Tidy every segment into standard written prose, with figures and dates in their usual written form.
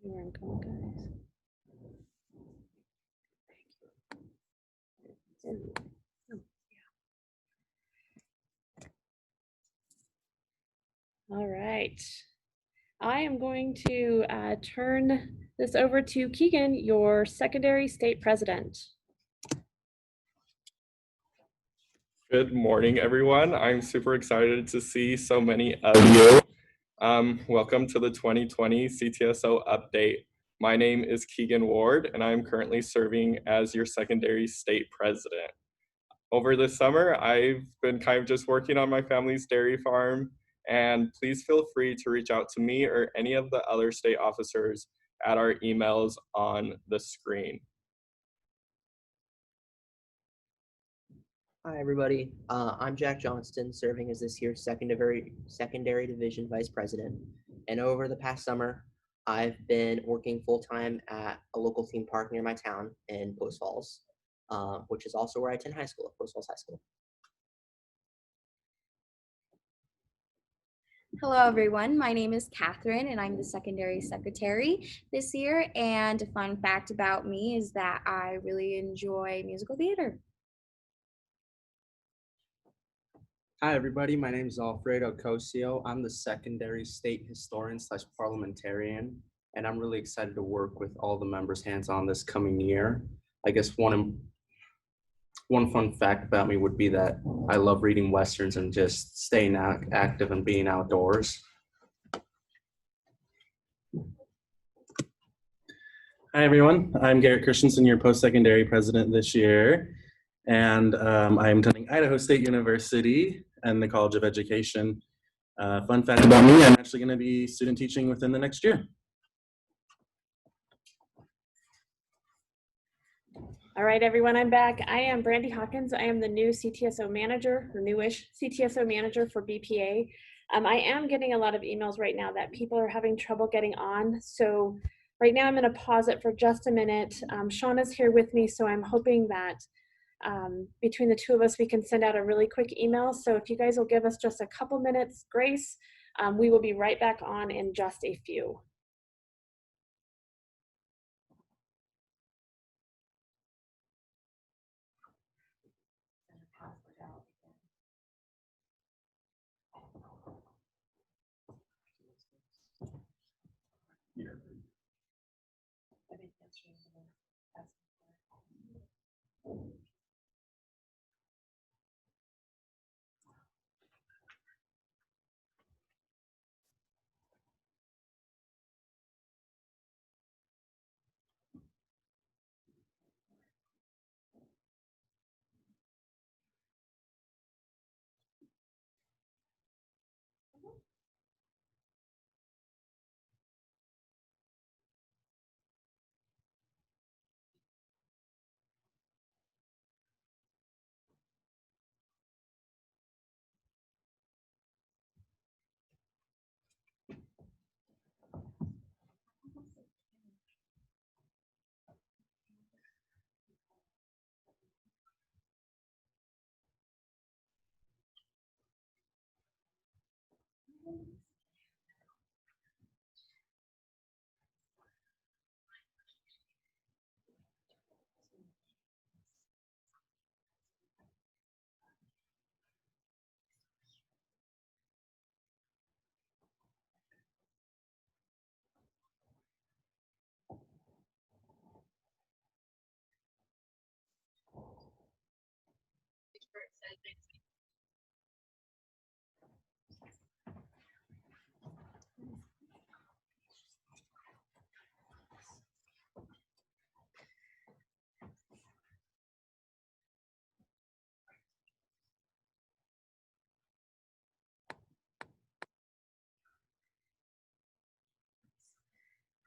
Where I'm going, guys. All right. I am going to turn this over to Keegan, your secondary state president. Good morning, everyone. I'm super excited to see so many of you. Welcome to the 2020 CTSO update. My name is Keegan Ward, and I'm currently serving as your secondary state president. Over the summer, I've been kind of just working on my family's dairy farm, and please feel free to reach out to me or any of the other state officers at our emails on the screen. Hi, everybody. I'm Jack Johnston, serving as this year's secondary division vice president. And over the past summer, I've been working full-time at a local theme park near my town in Post Falls, which is also where I attend high school, at Post Falls High School. Hello, everyone. My name is Catherine, and I'm the secondary secretary this year. And a fun fact about me is that I really enjoy musical theater. Hi, everybody. My name is Alfredo Cosio. I'm the secondary state historian / parliamentarian, and I'm really excited to work with all the members hands-on this coming year. I guess one fun fact about me would be that I love reading Westerns and just staying active and being outdoors. Hi, everyone. I'm Garrett Christensen, your post-secondary president this year, and I'm attending Idaho State University and the College of Education. Fun fact about me, I'm actually going to be student teaching within the next year. All right, everyone, I'm back. I am Brandy Hawkins. I am the new CTSO manager, or newish CTSO manager for BPA. I am getting a lot of emails right now that people are having trouble getting on. So right now I'm going to pause it for just a minute. Shauna's here with me, so I'm hoping that between the two of us, we can send out a really quick email. So if you guys will give us just a couple minutes grace, we will be right back on in just a few.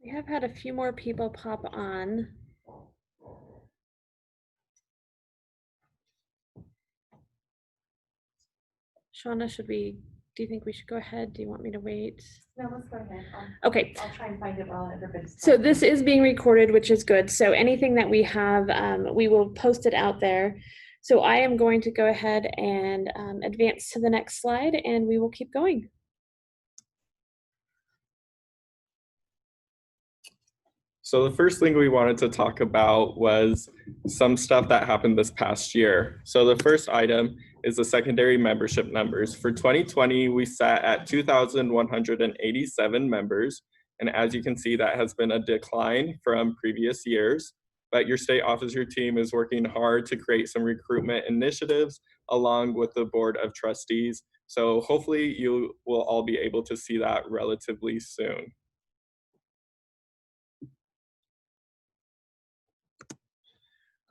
We have had a few more people pop on. Shauna, do you think we should go ahead? Do you want me to wait? No, let's go ahead. Okay. I'll try and find it while everybody's. So this is being recorded, which is good. So anything that we have, we will post it out there. So I am going to go ahead and advance to the next slide, and we will keep going. So the first thing we wanted to talk about was some stuff that happened this past year. So the first item is the secondary membership numbers. For 2020, we sat at 2,187 members. And as you can see, that has been a decline from previous years. But your state officer team is working hard to create some recruitment initiatives along with the board of trustees. So hopefully you will all be able to see that relatively soon.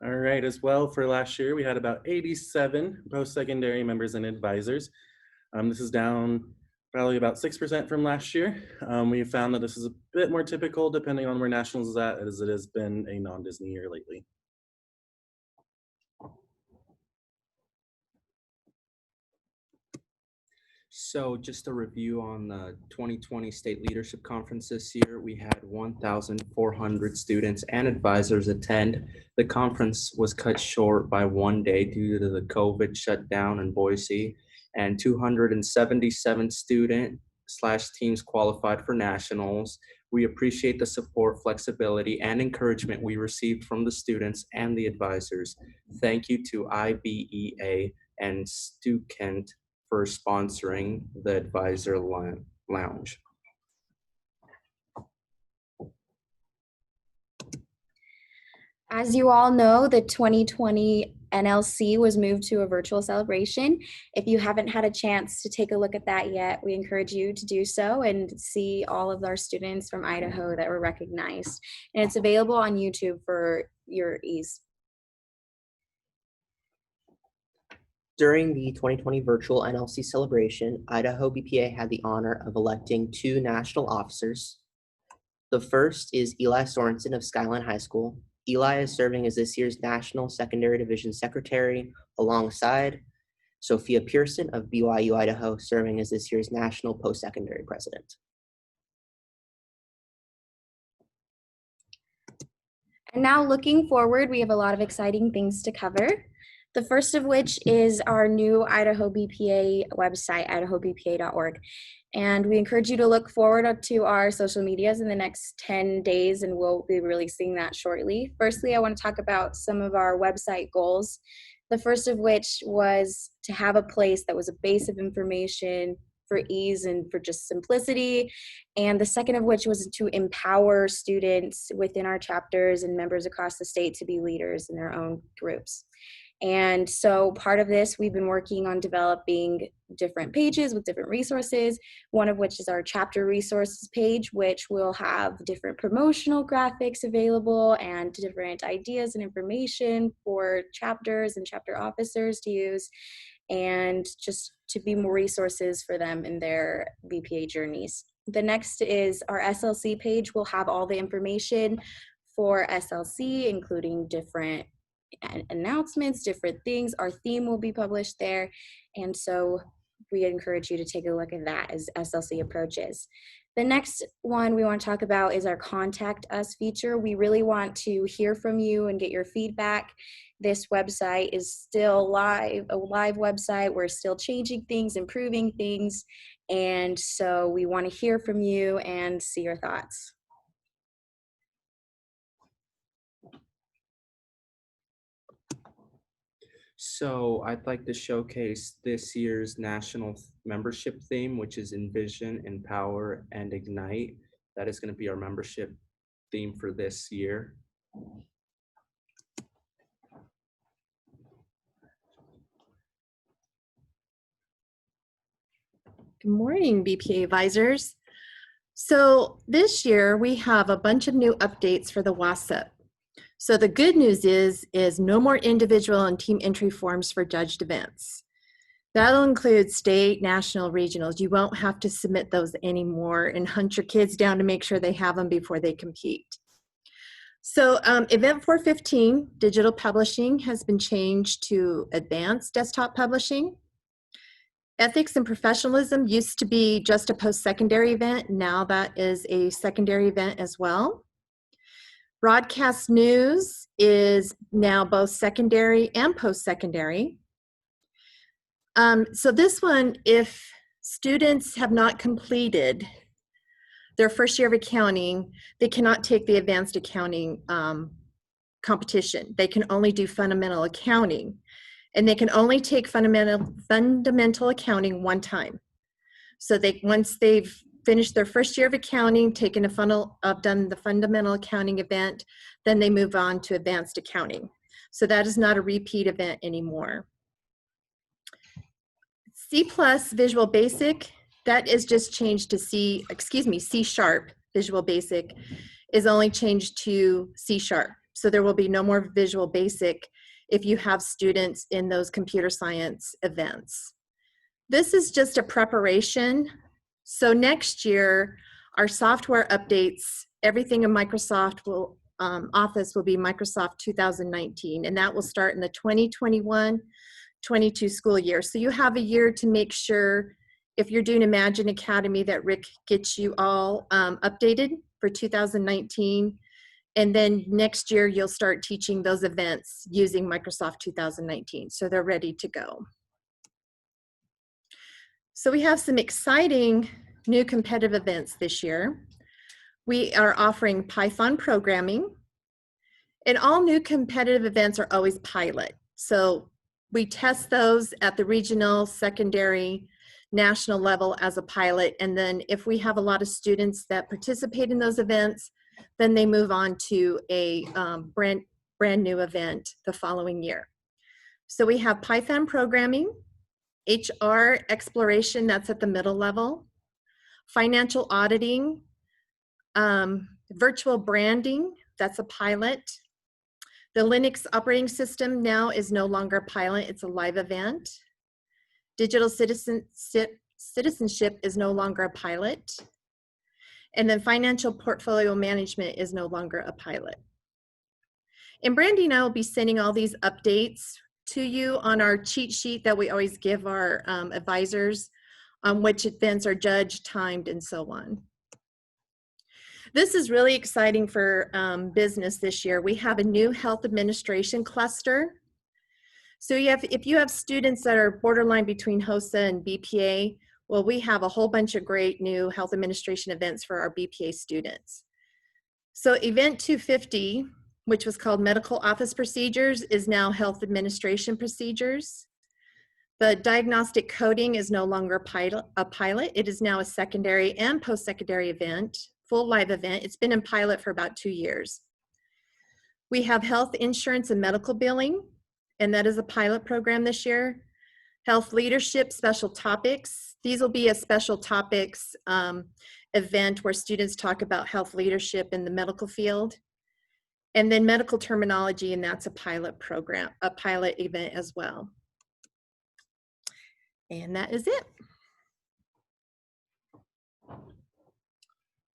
All right, as well for last year, we had about 87 post-secondary members and advisors. This is down probably about 6% from last year. We found that this is a bit more typical depending on where Nationals is at, as it has been a non-Disney year lately. So just a review on the 2020 State Leadership Conference this year, we had 1,400 students and advisors attend. The conference was cut short by 1 day due to the COVID shutdown in Boise, and 277 student/teams qualified for nationals. We appreciate the support, flexibility, and encouragement we received from the students and the advisors. Thank you to IBEA and Stu Kent for sponsoring the advisor lounge. As you all know, the 2020 NLC was moved to a virtual celebration. If you haven't had a chance to take a look at that yet, we encourage you to do so and see all of our students from Idaho that were recognized. And it's available on YouTube for your ease. During the 2020 virtual NLC celebration, Idaho BPA had the honor of electing 2 national officers. The first is Eli Sorensen of Skyline High School. Eli is serving as this year's National Secondary Division Secretary alongside Sophia Pearson of BYU Idaho, serving as this year's National Post-Secondary President. And now looking forward, we have a lot of exciting things to cover. The first of which is our new Idaho BPA website, idahobpa.org. And we encourage you to look forward to our social medias in the next 10 days, and we'll be releasing that shortly. Firstly, I want to talk about some of our website goals. The first of which was to have a place that was a base of information for ease and for just simplicity. And the second of which was to empower students within our chapters and members across the state to be leaders in their own groups. And so part of this, we've been working on developing different pages with different resources, one of which is our chapter resources page, which will have different promotional graphics available and different ideas and information for chapters and chapter officers to use, and just to be more resources for them in their BPA journeys. The next is our SLC page. Will have all the information for SLC, including different announcements, different things. Our theme will be published there, and so we encourage you to take a look at that as SLC approaches. The next one we want to talk about is our Contact Us feature. We really want to hear from you and get your feedback. This website is still a live website. We're still changing things, improving things, and so we want to hear from you and see your thoughts. So I'd like to showcase this year's national membership theme, which is Envision, Empower, and Ignite. That is going to be our membership theme for this year. Good morning, BPA advisors. So this year we have a bunch of new updates for the WASP. So the good news is no more individual and team entry forms for judged events. That'll include state, national, regionals. You won't have to submit those anymore and hunt your kids down to make sure they have them before they compete. So Event 415, digital publishing, has been changed to advanced desktop publishing. Ethics and professionalism used to be just a post-secondary event. Now that is a secondary event as well. Broadcast news is now both secondary and post-secondary. So this one, if students have not completed their first year of accounting, they cannot take the advanced accounting competition. They can only do fundamental accounting, and they can only take fundamental accounting one time. So once they've finished their first year of accounting, done the fundamental accounting event, then they move on to advanced accounting. So that is not a repeat event anymore. C+ Visual Basic, that is just changed to C# Visual Basic is only changed to C#. So there will be no more Visual Basic if you have students in those computer science events. This is just a preparation. So next year, our software updates, everything in Microsoft Office will be Microsoft 2019, and that will start in the 2021-22 school year. So you have a year to make sure, if you're doing Imagine Academy, that Rick gets you all updated for 2019. And then next year, you'll start teaching those events using Microsoft 2019. So they're ready to go. So we have some exciting new competitive events this year. We are offering Python programming, and all new competitive events are always pilot. So we test those at the regional, secondary, national level as a pilot. And then if we have a lot of students that participate in those events, then they move on to a brand new event the following year. So we have Python programming, HR exploration, that's at the middle level, financial auditing, virtual branding, that's a pilot. The Linux operating system now is no longer a pilot, it's a live event. Digital citizenship is no longer a pilot. And then financial portfolio management is no longer a pilot. And Brandy and I will be sending all these updates to you on our cheat sheet that we always give our advisors on which events are judged, timed, and so on. This is really exciting for business this year. We have a new health administration cluster. So if you have students that are borderline between HOSA and BPA, well, we have a whole bunch of great new health administration events for our BPA students. So Event 250, which was called Medical Office Procedures, is now Health Administration Procedures. The diagnostic coding is no longer a pilot. It is now a secondary and post-secondary event, full live event. It's been in pilot for about 2 years. We have health insurance and medical billing, and that is a pilot program this year. Health leadership special topics. These will be a special topics event where students talk about health leadership in the medical field. And then medical terminology, and that's a pilot program, a pilot event as well. And that is it.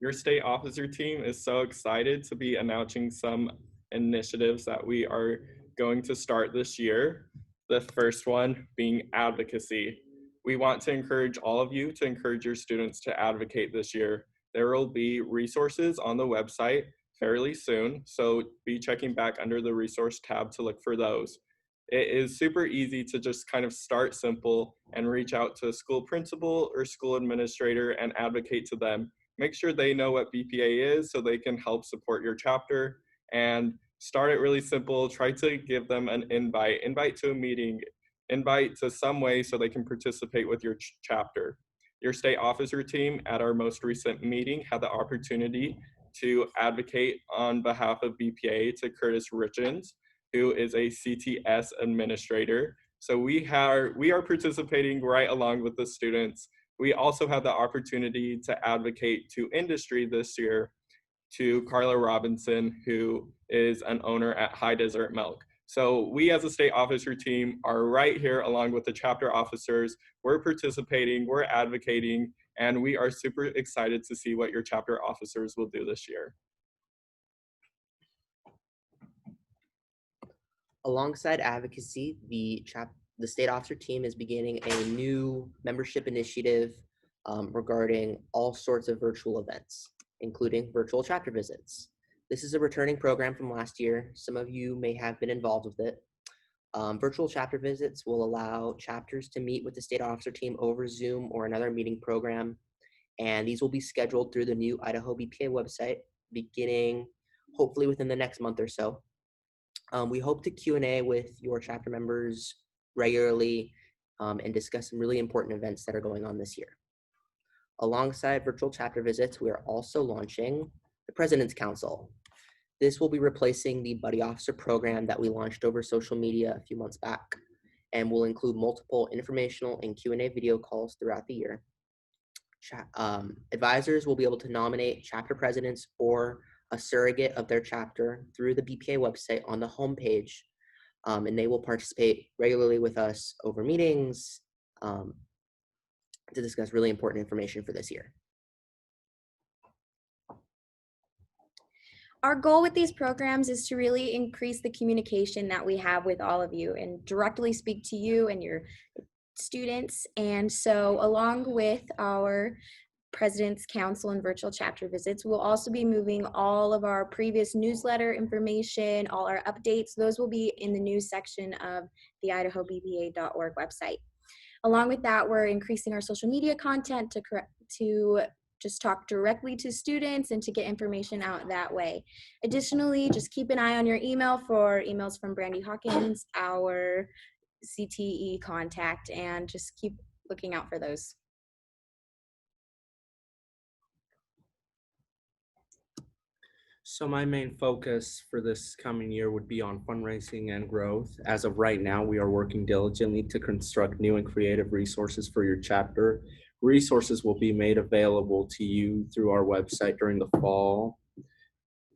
Your state officer team is so excited to be announcing some initiatives that we are going to start this year. The first one being advocacy. We want to encourage all of you to encourage your students to advocate this year. There will be resources on the website fairly soon, so be checking back under the resource tab to look for those. It is super easy to just kind of start simple and reach out to a school principal or school administrator and advocate to them. Make sure they know what BPA is so they can help support your chapter, and start it really simple. Try to give them an invite to a meeting, invite to some way so they can participate with your chapter. Your state officer team at our most recent meeting had the opportunity to advocate on behalf of BPA to Curtis Richens, who is a CTS administrator. So we are participating right along with the students. We also had the opportunity to advocate to industry this year to Carla Robinson, who is an owner at High Desert Milk. So we as a state officer team are right here along with the chapter officers. We're participating, we're advocating, and we are super excited to see what your chapter officers will do this year. Alongside advocacy, the state officer team is beginning a new membership initiative regarding all sorts of virtual events, including virtual chapter visits. This is a returning program from last year. Some of you may have been involved with it. Virtual chapter visits will allow chapters to meet with the state officer team over Zoom or another meeting program. and these will be scheduled through the new Idaho BPA website beginning hopefully within the next month or so. We hope to Q&A with your chapter members regularly and discuss some really important events that are going on this year. Alongside virtual chapter visits, we are also launching the President's Council. This will be replacing the Buddy Officer program that we launched over social media a few months back, and will include multiple informational and Q&A video calls throughout the year. Advisors will be able to nominate chapter presidents or a surrogate of their chapter through the BPA website on the homepage, and they will participate regularly with us over meetings to discuss really important information for this year. Our goal with these programs is to really increase the communication that we have with all of you and directly speak to you and your students. And so along with our President's Council and virtual chapter visits, we'll also be moving all of our previous newsletter information, all our updates. Those will be in the news section of the idahobpa.org website. Along with that, we're increasing our social media content to just talk directly to students and to get information out that way. Additionally, just keep an eye on your email for emails from Brandy Hawkins, our CTE contact, and just keep looking out for those. So my main focus for this coming year would be on fundraising and growth. As of right now, we are working diligently to construct new and creative resources for your chapter. Resources will be made available to you through our website during the fall,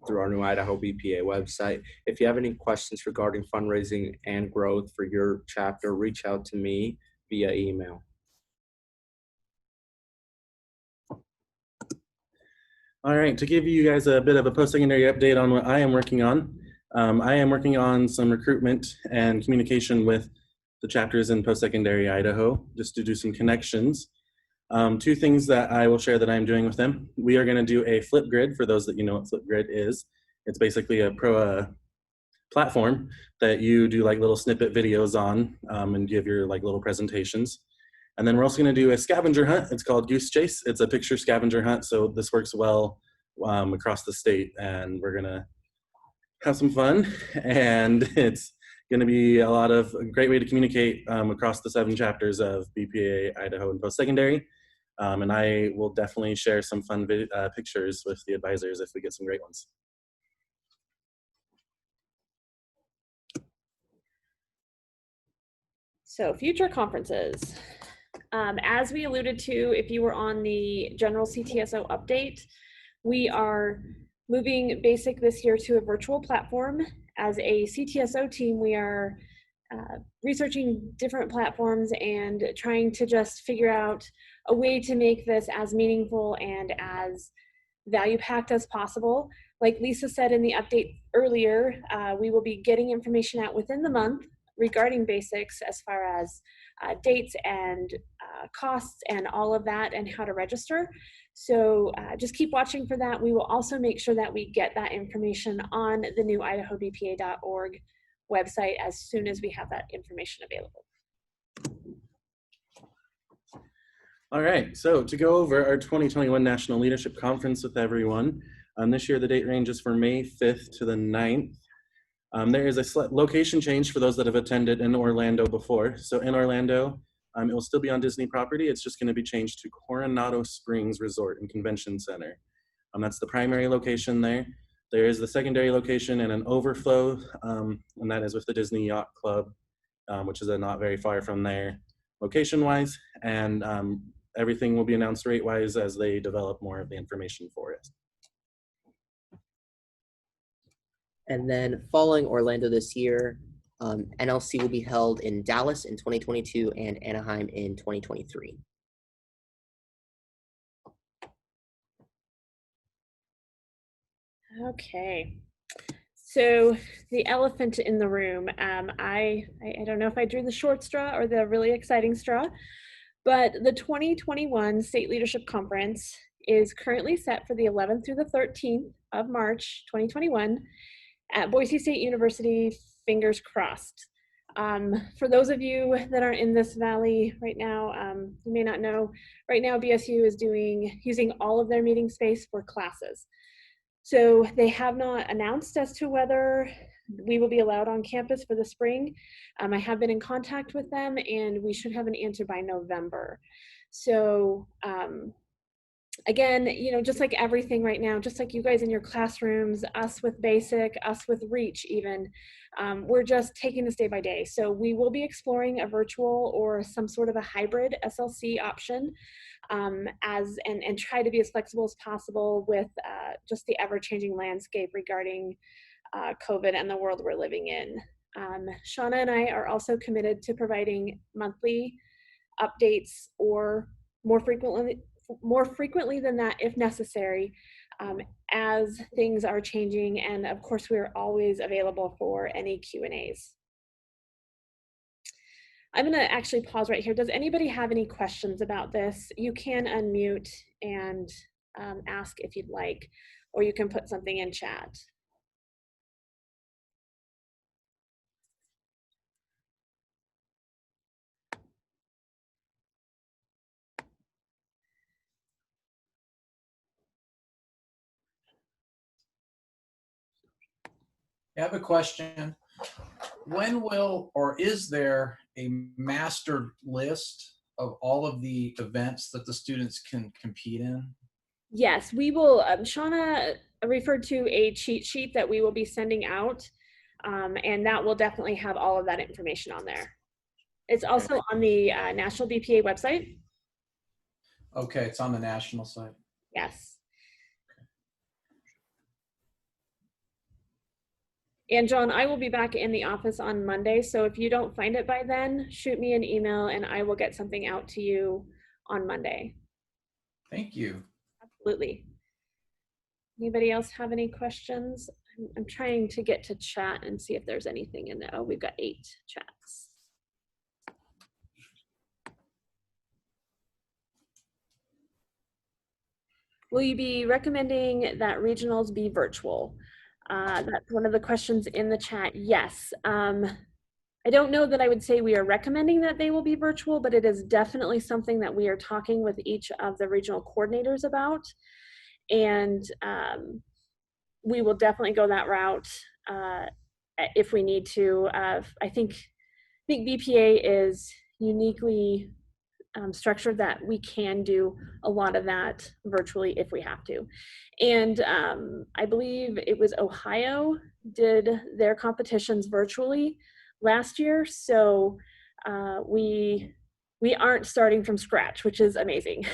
through our new Idaho BPA website. If you have any questions regarding fundraising and growth for your chapter, reach out to me via email. All right, to give you guys a bit of a post-secondary update on what I am working on. I am working on some recruitment and communication with the chapters in post-secondary Idaho, just to do some connections. Two things that I will share that I'm doing with them. We are gonna do a Flipgrid, for those that you know what Flipgrid is. It's basically a platform that you do like little snippet videos on and give your like little presentations. And then we're also going to do a scavenger hunt. It's called Goose Chase. It's a picture scavenger hunt, so this works well across the state, and we're going to have some fun. And it's going to be a great way to communicate across the 7 chapters of BPA, Idaho, and post-secondary. And I will definitely share some fun pictures with the advisors if we get some great ones. So future conferences. As we alluded to, if you were on the general CTSO update, we are moving BASIC this year to a virtual platform. As a CTSO team, we are researching different platforms and trying to just figure out a way to make this as meaningful and as value-packed as possible. Like Lisa said in the update earlier, we will be getting information out within the month regarding basics as far as dates and costs and all of that and how to register. So just keep watching for that. We will also make sure that we get that information on the new idahobpa.org website as soon as we have that information available. All right, so to go over our 2021 National Leadership Conference with everyone, this year the date ranges for May 5th to the 9th. There is a location change for those that have attended in Orlando before. So in Orlando, it will still be on Disney property. It's just going to be changed to Coronado Springs Resort and Convention Center. That's the primary location there. There is the secondary location and an overflow, and that is with the Disney Yacht Club, which is not very far from there location-wise. And everything will be announced rate-wise as they develop more of the information for it. And then following Orlando this year, NLC will be held in Dallas in 2022 and Anaheim in 2023. Okay, so the elephant in the room. I don't know if I drew the short straw or the really exciting straw, but the 2021 State Leadership Conference is currently set for the 11th through the 13th of March 2021 at Boise State University, fingers crossed. For those of you that are in this valley right now, you may not know, right now BSU is using all of their meeting space for classes. So they have not announced as to whether we will be allowed on campus for the spring. I have been in contact with them and we should have an answer by November. So again, you know, just like everything right now, just like you guys in your classrooms, us with basic, us with reach even, we're just taking this day by day. So we will be exploring a virtual or some sort of a hybrid SLC option and try to be as flexible as possible with just the ever-changing landscape regarding COVID and the world we're living in. Shauna and I are also committed to providing monthly updates or more frequently than that if necessary, as things are changing, and of course we're always available for any Q&As. I'm going to actually pause right here. Does anybody have any questions about this? You can unmute and ask if you'd like, or you can put something in chat. I have a question. When will, or is there a master list of all of the events that the students can compete in? Yes, we will. Shauna referred to a cheat sheet that we will be sending out, and that will definitely have all of that information on there. It's also on the National BPA website. Okay, it's on the national site. Yes. And John, I will be back in the office on Monday, so if you don't find it by then, shoot me an email and I will get something out to you on Monday. Thank you. Absolutely. Anybody else have any questions? I'm trying to get to chat and see if there's anything in there. Oh, we've got 8 chats. Will you be recommending that regionals be virtual? That's one of the questions in the chat. Yes. I don't know that I would say we are recommending that they will be virtual, but it is definitely something that we are talking with each of the regional coordinators about. And we will definitely go that route if we need to. I think BPA is uniquely structured that we can do a lot of that virtually if we have to. And I believe it was Ohio did their competitions virtually last year. So we aren't starting from scratch, which is amazing.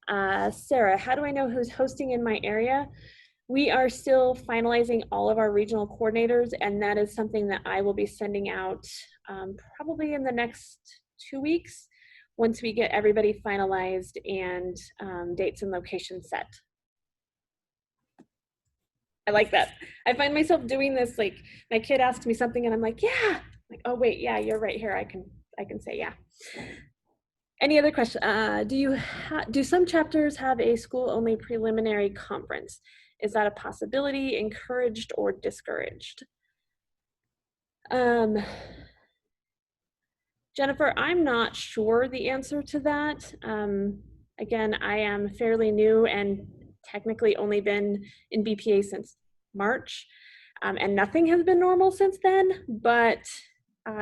Sarah, how do I know who's hosting in my area? We are still finalizing all of our regional coordinators, and that is something that I will be sending out probably in the next 2 weeks once we get everybody finalized and dates and locations set. I like that. I find myself doing this, like my kid asks me something and I'm like, yeah, like, oh wait, yeah, you're right here. I can say yeah. Any other question? Do some chapters have a school-only preliminary conference? Is that a possibility, encouraged or discouraged? Jennifer, I'm not sure the answer to that. Again, I am fairly new and technically only been in BPA since March, and nothing has been normal since then, but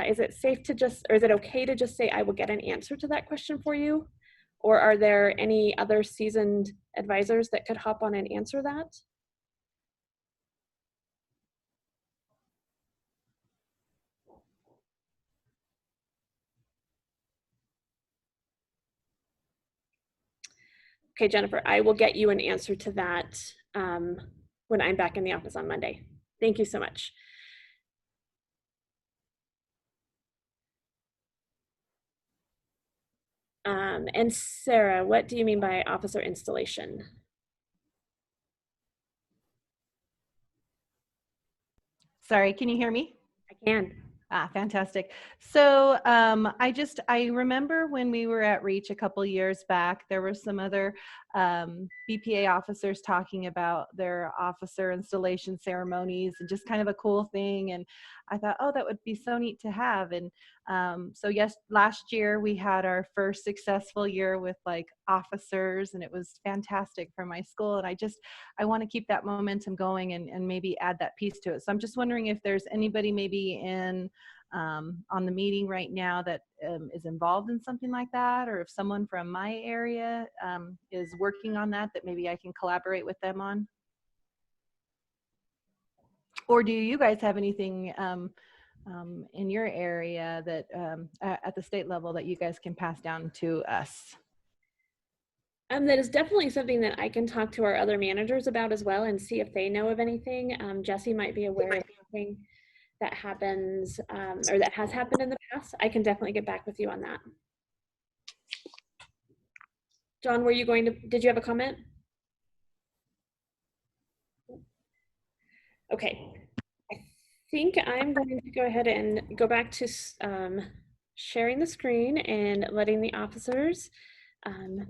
is it safe to just, or is it okay to just say I will get an answer to that question for you? Or are there any other seasoned advisors that could hop on and answer that? Okay, Jennifer, I will get you an answer to that when I'm back in the office on Monday. Thank you so much. And Sarah, what do you mean by officer installation? Sorry, can you hear me? I can. Ah, fantastic. So I remember when we were at Reach a couple years back, there were some other BPA officers talking about their officer installation ceremonies and just kind of a cool thing. And I thought, oh, that would be so neat to have. And so yes, last year we had our first successful year with like officers, and it was fantastic for my school. And I want to keep that momentum going and maybe add that piece to it. So I'm just wondering if there's anybody maybe on the meeting right now that is involved in something like that, or if someone from my area is working on that maybe I can collaborate with them on. Or do you guys have anything in your area that at the state level that you guys can pass down to us? That is definitely something that I can talk to our other managers about as well and see if they know of anything. Jesse might be aware of anything that happens or that has happened in the past. I can definitely get back with you on that. John, did you have a comment? Okay, I think I'm going to go ahead and go back to sharing the screen and letting the officers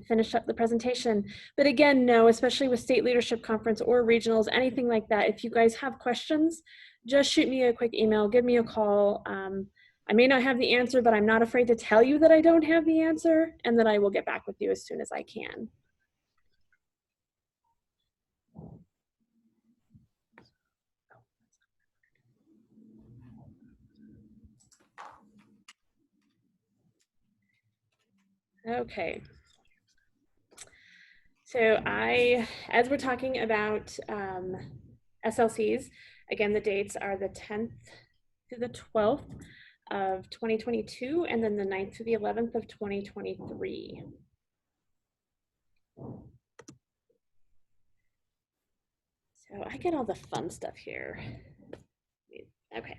finish up the presentation. But again, no, especially with state leadership conference or regionals, anything like that, if you guys have questions, just shoot me a quick email, give me a call. I may not have the answer, but I'm not afraid to tell you that I don't have the answer, and that I will get back with you as soon as I can. Okay. So as we're talking about SLCs, again, the dates are the 10th to the 12th of 2022, and then the 9th to the 11th of 2023. So I get all the fun stuff here. Okay.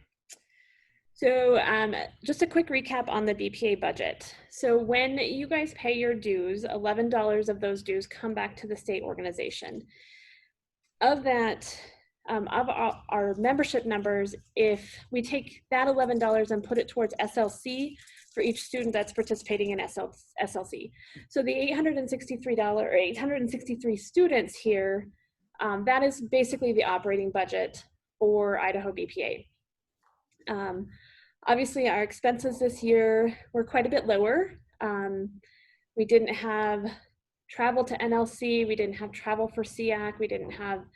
So just a quick recap on the BPA budget. So when you guys pay your dues, $11 of those dues come back to the state organization. Of that, of our membership numbers, if we take that $11 and put it towards SLC for each student that's participating in SLC. So the $863 students here, that is basically the operating budget for Idaho BPA. Obviously, our expenses this year were quite a bit lower. We didn't have travel to NLC, we didn't have travel for SEAC, we didn't have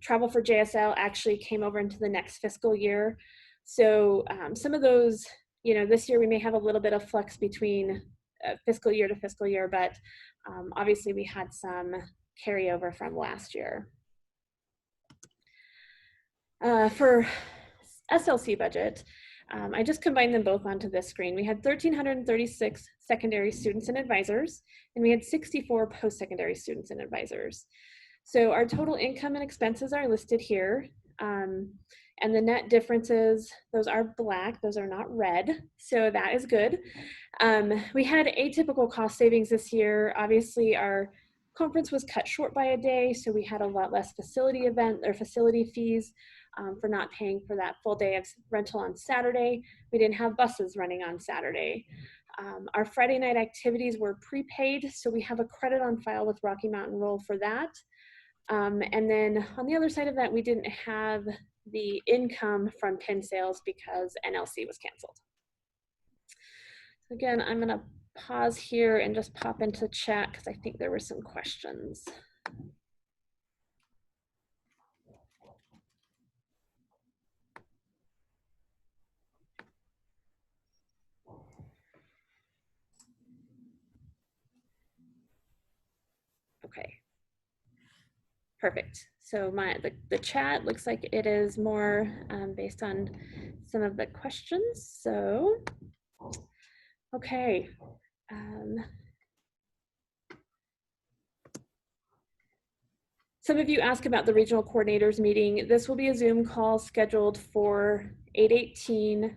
travel for JSL actually came over into the next fiscal year. So some of those, this year we may have a little bit of flex between fiscal year to fiscal year, but obviously we had some carryover from last year. For SLC budget, I just combined them both onto this screen. We had 1,336 secondary students and advisors, and we had 64 post-secondary students and advisors. So our total income and expenses are listed here. And the net differences, those are black, those are not red. So that is good. We had atypical cost savings this year. Obviously our conference was cut short by a day, so we had a lot less facility fees for not paying for that full day of rental on Saturday. We didn't have buses running on Saturday. Our Friday night activities were prepaid, so we have a credit on file with Rocky Mountain Roll for that. And then on the other side of that, we didn't have the income from pin sales because NLC was canceled. Again, I'm gonna pause here and just pop into chat because I think there were some questions. Okay, perfect. So the chat looks like it is more based on some of the questions. So, okay. Some of you asked about the regional coordinators meeting. This will be a Zoom call scheduled for 8/18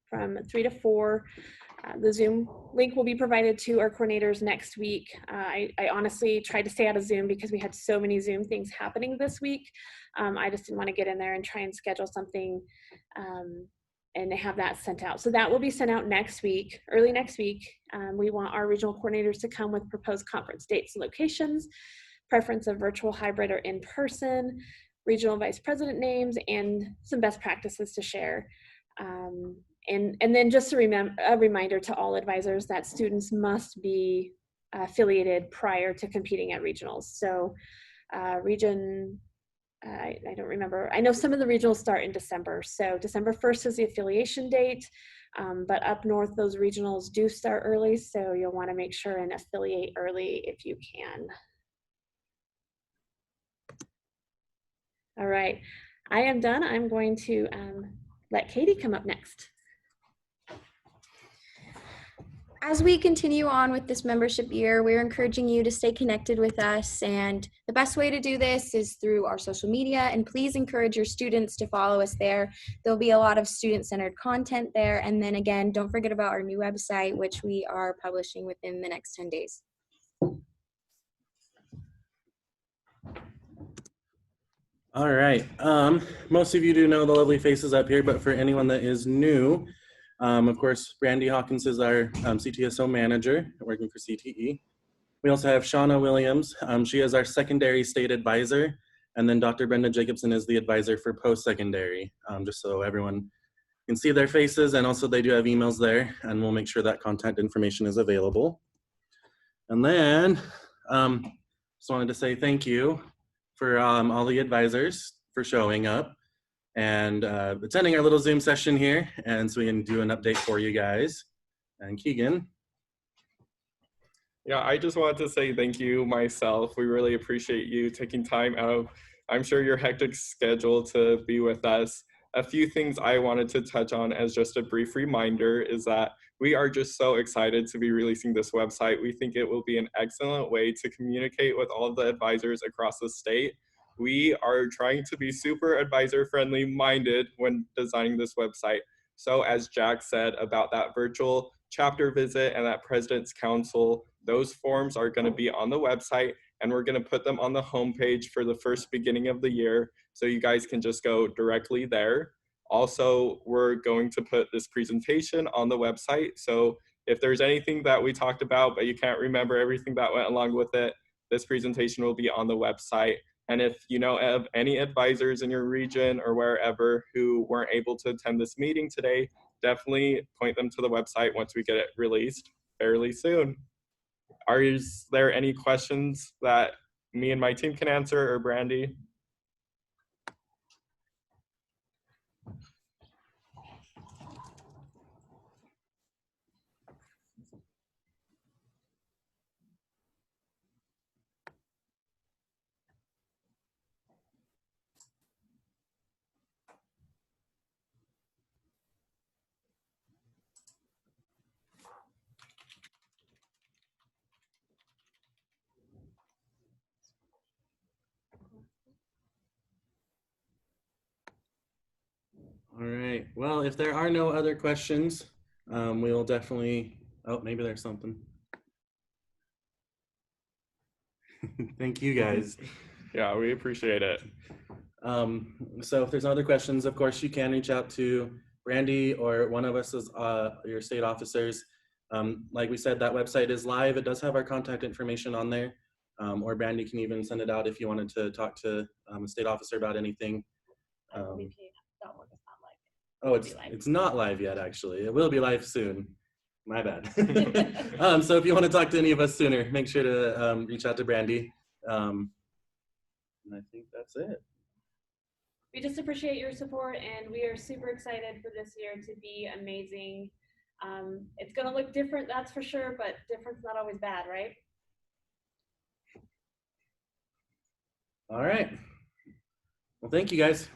from 3 to 4. The Zoom link will be provided to our coordinators next week. I honestly tried to stay out of Zoom because we had so many Zoom things happening this week. I just didn't want to get in there and try and schedule something they have that sent out. So that will be sent out next week, early next week. We want our regional coordinators to come with proposed conference dates and locations, preference of virtual, hybrid, or in-person, regional vice president names, and some best practices to share. And then just a reminder to all advisors that students must be affiliated prior to competing at regionals. So I don't remember. I know some of the regionals start in December. So December 1st is the affiliation date, but up north, those regionals do start early. So you'll want to make sure and affiliate early if you can. All right, I am done. I'm going to let Katie come up next. As we continue on with this membership year, we're encouraging you to stay connected with us. And the best way to do this is through our social media. And please encourage your students to follow us there. There'll be a lot of student-centered content there. And then again, don't forget about our new website, which we are publishing within the next 10 days. All right. Most of you do know the lovely faces up here, but for anyone that is new, of course, Brandy Hawkins is our CTSO manager working for CTE. We also have Shauna Williams. She is our secondary state advisor. And then Dr. Brenda Jacobson is the advisor for post-secondary, just so everyone can see their faces. And also they do have emails there, and we'll make sure that contact information is available. And then just wanted to say thank you for all the advisors for showing up and attending our little Zoom session here, and so we can do an update for you guys. And Keegan. Yeah, I just wanted to say thank you myself. We really appreciate you taking time out of, I'm sure, your hectic schedule to be with us. A few things I wanted to touch on as just a brief reminder is that we are just so excited to be releasing this website. We think it will be an excellent way to communicate with all of the advisors across the state. We are trying to be super advisor friendly minded when designing this website. So as Jack said about that virtual chapter visit and that President's Council, those forms are going to be on the website, and we're going to put them on the homepage for the first beginning of the year, so you guys can just go directly there. Also, we're going to put this presentation on the website, so if there's anything that we talked about but you can't remember everything that went along with it, this presentation will be on the website. And if you know of any advisors in your region or wherever who weren't able to attend this meeting today, definitely point them to the website once we get it released fairly soon. Is there any questions that me and my team can answer, or Brandy? All right. Well, if there are no other questions, we will definitely, oh, maybe there's something. Thank you, guys. Yeah, we appreciate it. So if there's no other questions, of course, you can reach out to Brandy or one of us as your state officers. Like we said, that website is live. It does have our contact information on there. Or Brandy can even send it out if you wanted to talk to a state officer about anything. Oh, it's not live yet, actually. It will be live soon. My bad. So if you want to talk to any of us sooner, make sure to reach out to Brandy. And I think that's it. We just appreciate your support, and we are super excited for this year to be amazing. It's going to look different, that's for sure, but different's not always bad, right? All right. Well, thank you, guys.